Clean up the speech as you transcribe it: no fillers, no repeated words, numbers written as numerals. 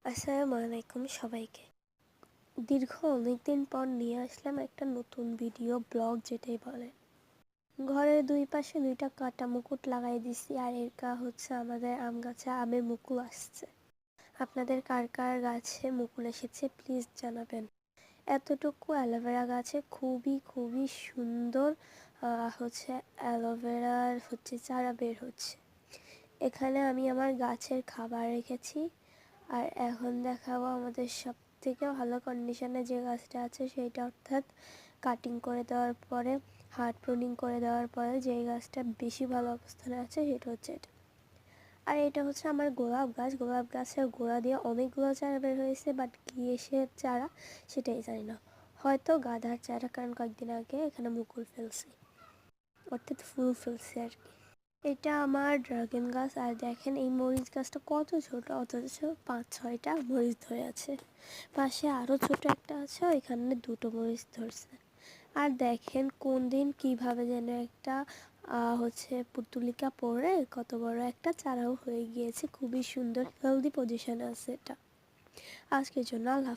আসসালামু আলাইকুম সবাইকে। দীর্ঘ অনেকদিন পর নিয়ে আসলাম একটা নতুন ভিডিও ব্লগ যেটাই বলে। ঘরের দুই পাশে দুইটা কাটা মুকুট লাগাই দিছি, আর হচ্ছে আমাদের আম গাছে আমের মুকুল আসছে। আপনাদের কার কার গাছে মুকুল এসেছে প্লিজ জানাবেন। এতটুকু অ্যালোভেরা গাছে খুবই খুবই সুন্দর হচ্ছে অ্যালোভেরার চারা বের হচ্ছে। এখানে আমি আমার গাছের খাবার রেখেছি, আর এখন দেখাবো আমাদের সব থেকে ভালো কন্ডিশনে যে গাছটা আছে সেইটা, অর্থাৎ কাটিং করে দেওয়ার পরে হার্ড প্রুনিং করে দেওয়ার পরে যেই গাছটা বেশি ভালো অবস্থানে আছে সেটা হচ্ছে এটা। আর এটা হচ্ছে আমার গোলাপ গাছের গোড়া দিয়ে অনেকগুলো চারা বের হয়েছে, বাট কি এসের চারা সেটাই জানি না, হয়তো গাধার চারা, কারণ কয়েকদিন আগে এখানে মুকুল ফেলছি, অর্থাৎ ফুল ফেলছি আর কি। এটা আমার ড্রাগন গাছ, আর দেখেন এই মরিচ গাছটা কত ছোট, অথচ 5-6টা মরিচ ধরে আছে। পাশে আরও ছোট একটা আছে, ওইখানে 2টো মরিচ ধরছে। আর দেখেন কোন দিন কিভাবে যেন একটা পুতুলিকা পরে কত বড় একটা চারাও হয়ে গিয়েছে। খুবই সুন্দর হেলদি পজিশনে আছে এটা। আজকের জন্য আল্লাহ হাফেজ।